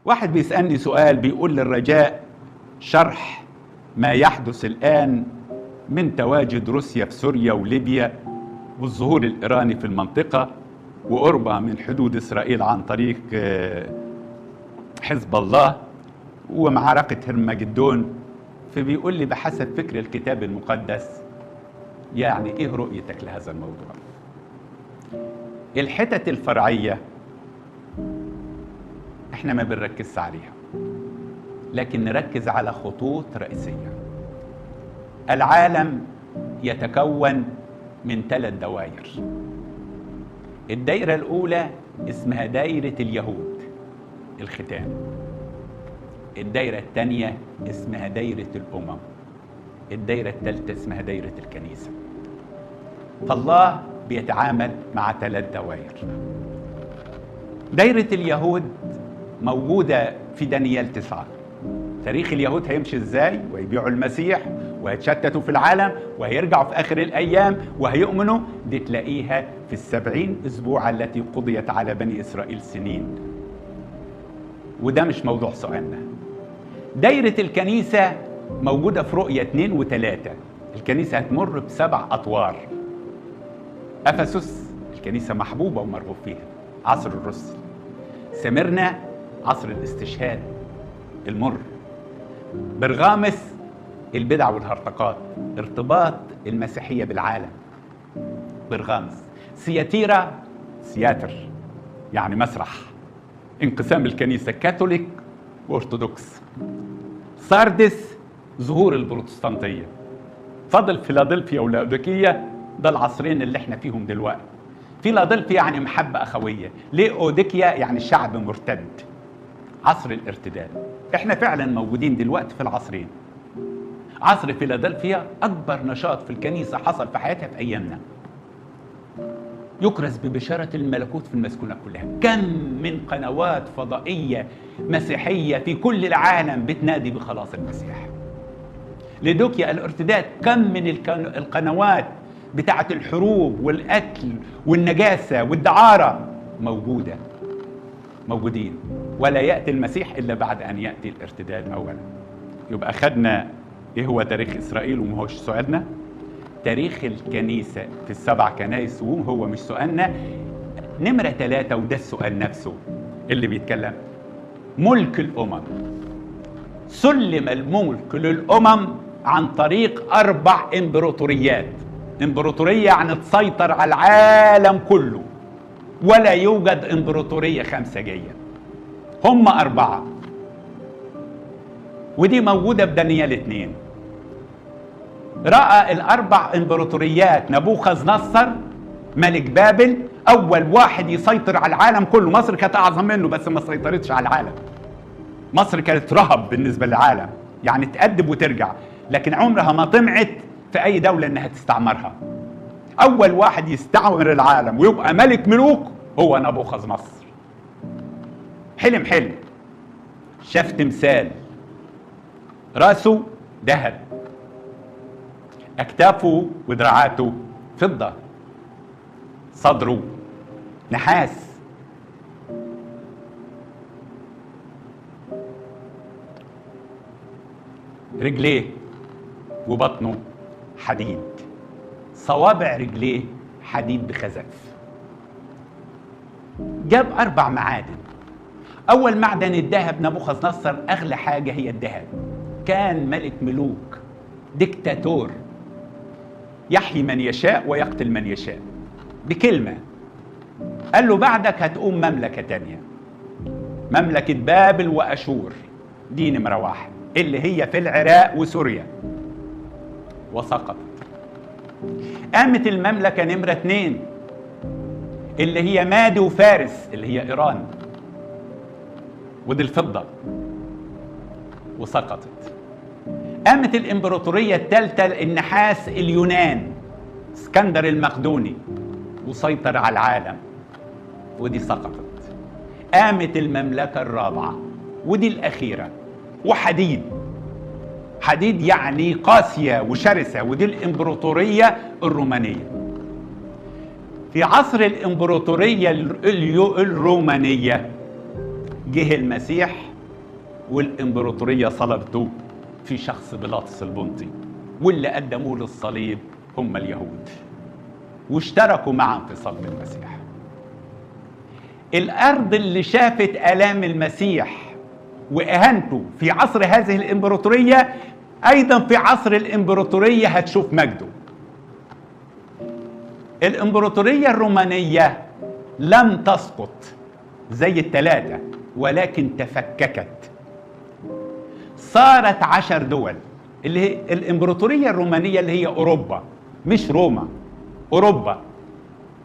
واحد بيسألني سؤال بيقول للرجاء شرح ما يحدث الآن من تواجد روسيا في سوريا وليبيا والظهور الإيراني في المنطقة وقربها من حدود إسرائيل عن طريق حزب الله ومعركة هرمجدون. فبيقول لي بحسب فكر الكتاب المقدس يعني إيه رؤيتك لهذا الموضوع؟ الحتت الفرعية احنا ما بنركز عليها، لكن نركز على خطوط رئيسية. العالم يتكون من 3 دوائر. الدائرة الأولى اسمها دائرة اليهود الختان. الدائرة الثانية اسمها دائرة الأمم. الدائرة الثالثة اسمها دائرة الكنيسة. فالله بيتعامل مع 3 دوائر. دائرة اليهود موجودة في دانيال 9. تاريخ اليهود هيمشي ازاي ويبيعوا المسيح ويتشتتوا في العالم وهيرجعوا في آخر الأيام وهيؤمنوا، دي تلاقيها في 70 أسبوع التي قضيت على بني إسرائيل سنين. وده مش موضوع سؤالنا. دايرة الكنيسة موجودة في رؤية 2 و3. الكنيسة هتمر ب7 أطوار. أفسس الكنيسة محبوبة ومرغوب فيها، عصر الرسل. سمرنا عصر الاستشهاد المر. برغامس البدع والهرطقات، ارتباط المسيحية بالعالم. برغامس. سياتر يعني مسرح، انقسام الكنيسة كاثوليك وارثوذكس. ساردس ظهور البروتستانتية. فضل فيلادلفيا ولاوديكية، ده العصرين اللي احنا فيهم دلوقتي. فيلادلفيا يعني محبة أخوية، لاوديكيا يعني شعب مرتد، عصر الارتداد. احنا فعلا موجودين دلوقتي في العصرين. عصر فيلادلفيا أكبر نشاط في الكنيسة حصل في حياتها في أيامنا، يكرز ببشارة الملكوت في المسكونة كلها. كم من قنوات فضائية مسيحية في كل العالم بتنادي بخلاص المسيح. لدوكيا الارتداد، كم من القنوات بتاعة الحروب والقتل والنجاسة والدعارة موجودين. ولا يأتي المسيح إلا بعد أن يأتي الارتداد أولا. يبقى أخذنا إيه هو تاريخ إسرائيل وما هوش سؤالنا. تاريخ الكنيسة في ال7 كنائس وهو مش سؤالنا. نمرة 3 وده السؤال نفسه اللي بيتكلم، ملك الأمم. سلم الملك للأمم عن طريق 4 إمبراطوريات. إمبراطورية يعني تسيطر على العالم كله، ولا يوجد إمبراطورية 5 جاية، هم 4. ودي موجودة في دانيال 2. رأى ال4 إمبراطوريات نبوخذ نصر ملك بابل أول واحد يسيطر على العالم كله. مصر كانت أعظم منه بس ما سيطرتش على العالم. مصر كانت رهب بالنسبة للعالم، يعني تأدب وترجع، لكن عمرها ما طمعت في أي دولة إنها تستعمرها. أول واحد يستعمر العالم ويبقى ملك ملوك هو نبوخذ نصر. حلم، شاف تمثال، راسه ذهب، أكتافه ودراعاته فضة، صدره نحاس، رجليه وبطنه حديد، صوابع رجليه حديد بخزف. جاب 4 معادن. أول معدن الذهب. نبوخذ نصر أغلى حاجة هي الذهب. كان ملك ملوك، ديكتاتور، يحيي من يشاء ويقتل من يشاء بكلمة. قال له بعدك هتقوم مملكة تانية، مملكة بابل وأشور، دي نمرة 1 اللي هي في العراق وسوريا، وسقطت. قامت المملكة نمرة 2 اللي هي مادي وفارس اللي هي إيران، ودي الفضة، وسقطت. قامت الإمبراطورية الثالثة النحاس اليونان، اسكندر المقدوني، وسيطر على العالم، ودي سقطت. قامت المملكة الرابعة ودي الأخيرة، وحديد يعني قاسية وشرسة، ودي الإمبراطورية الرومانية. في عصر الإمبراطورية الرومانية جه المسيح والإمبراطورية صلبته في شخص بيلاطس البنطي، واللي قدموه للصليب هم اليهود، واشتركوا معا في صلب المسيح. الأرض اللي شافت آلام المسيح وإهانته في عصر هذه الإمبراطورية، أيضا في عصر الإمبراطورية هتشوف مجده. الإمبراطورية الرومانية لم تسقط زي الثلاثة، ولكن تفككت، صارت 10 دول. اللي هي الإمبراطورية الرومانية اللي هي أوروبا، مش روما، أوروبا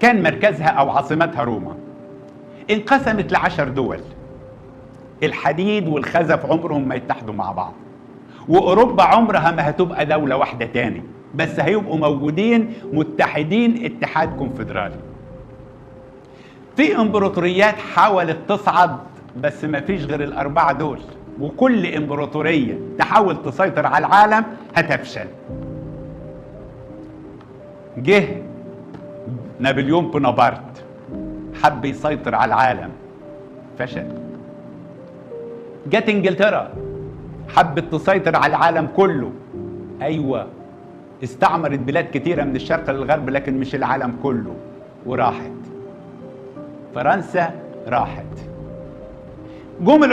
كان مركزها أو عاصمتها روما، انقسمت ل10 دول. الحديد والخزف عمرهم ما يتحدوا مع بعض، وأوروبا عمرها ما هتبقى دولة واحدة تاني، بس هيبقوا موجودين متحدين اتحاد كونفدرالي. في امبراطوريات حاولت تصعد، بس ما فيش غير ال4 دول، وكل امبراطورية تحاول تسيطر على العالم هتفشل. جه نابليون بونابرت حب يسيطر على العالم، فشل. جت انجلترا حبت تسيطر على العالم كله، ايوه استعمرت بلاد كتيرة من الشرق للغرب، لكن مش العالم كله، وراحت. فرنسا راحت. جم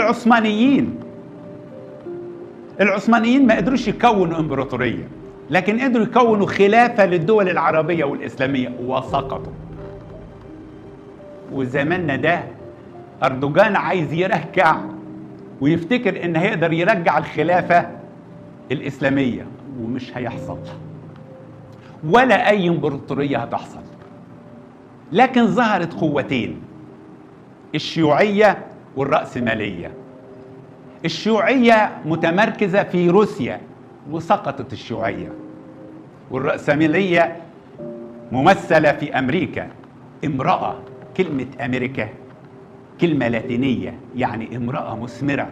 العثمانيين ما قدروش يكونوا امبراطورية، لكن قدروا يكونوا خلافة للدول العربية والإسلامية وسقطوا. وزماننا ده أردوغان عايز يرجع ويفتكر إن هيقدر يرجع الخلافة الإسلامية، ومش هيحصل، ولا أي امبراطورية هتحصل. لكن ظهرت قوتين، الشيوعية والرأسمالية. الشيوعية متمركزة في روسيا وسقطت الشيوعية، والرأسمالية ممثلة في أمريكا. امرأة، كلمة أمريكا كلمة لاتينية يعني امرأة مثمرة.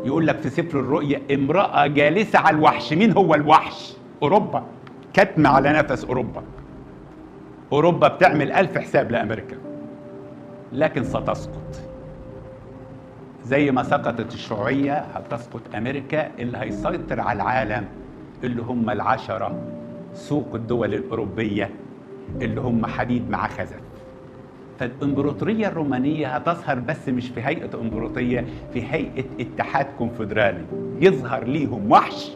يقول لك في سفر الرؤيا امرأة جالسة على الوحش. مين هو الوحش؟ أوروبا، كتم على نفس أوروبا. أوروبا بتعمل 1000 حساب لأمريكا، لكن ستسقط. زي ما سقطت الشيوعية هتسقط أمريكا، اللي هيسيطر على العالم اللي هم ال10 سوق الدول الأوروبية اللي هم حديد مع خزف. فالإمبراطورية الرومانية هتظهر، بس مش في هيئة إمبراطورية، في هيئة اتحاد كونفدرالي، يظهر ليهم وحش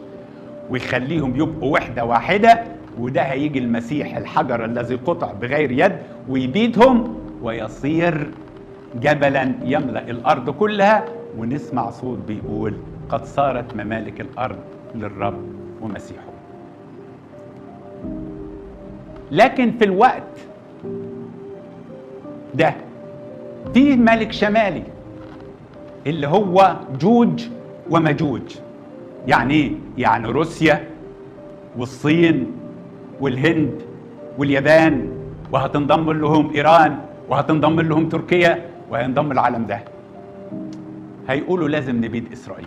ويخليهم يبقوا وحدة واحدة. وده هيجي المسيح الحجر الذي قطع بغير يد ويبيدهم ويصير جبلا يملأ الأرض كلها، ونسمع صوت بيقول قد صارت ممالك الأرض للرب ومسيحه. لكن في الوقت ده في ملك شمالي اللي هو جوج ومجوج. يعني ايه؟ يعني روسيا والصين والهند واليابان، وهتنضم لهم ايران، وهتنضم لهم تركيا، وهينضم العالم ده. هيقولوا لازم نبيد اسرائيل.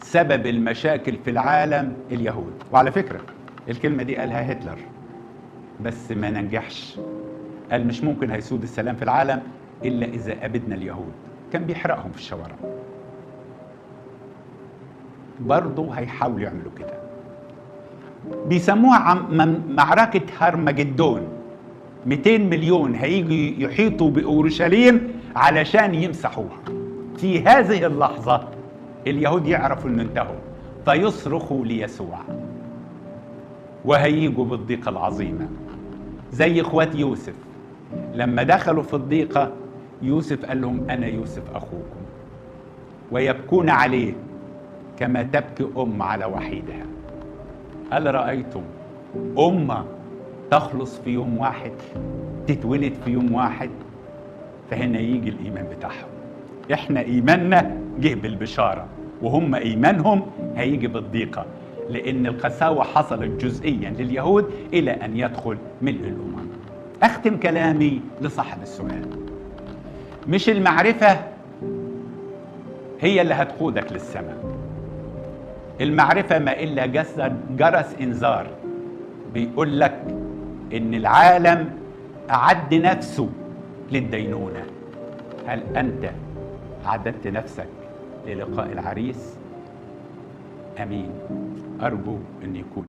سبب المشاكل في العالم اليهود. وعلى فكرة الكلمة دي قالها هتلر بس ما نجحش، قال مش ممكن هيسود السلام في العالم إلا إذا أبدنا اليهود. كان بيحرقهم في الشوارع. برضه هيحاولوا يعملوا كده. بيسموها معركة هرمجدون. 200 مليون هيجوا يحيطوا بأورشليم علشان يمسحوها. في هذه اللحظة اليهود يعرفوا إن انتهوا، فيصرخوا ليسوع، وهيجوا بالضيقة العظيمة زي إخوات يوسف. لما دخلوا في الضيقة يوسف قال لهم أنا يوسف أخوكم، ويبكون عليه كما تبكي أم على وحيدها. هل رأيتم أمة تخلص في يوم واحد، تتولد في يوم واحد؟ فهنا يجي الإيمان بتاعهم. إحنا إيماننا جه بالبشارة، وهم إيمانهم هيجي بالضيقة، لأن القساوة حصلت جزئيا لليهود إلى أن يدخل ملء الأمم. أختم كلامي لصاحب السؤال. مش المعرفة هي اللي هتقودك للسماء. المعرفة ما إلا جرس إنذار بيقول لك إن العالم أعد نفسه للدينونة. هل أنت أعددت نفسك للقاء العريس؟ أمين. أرجو أن يكون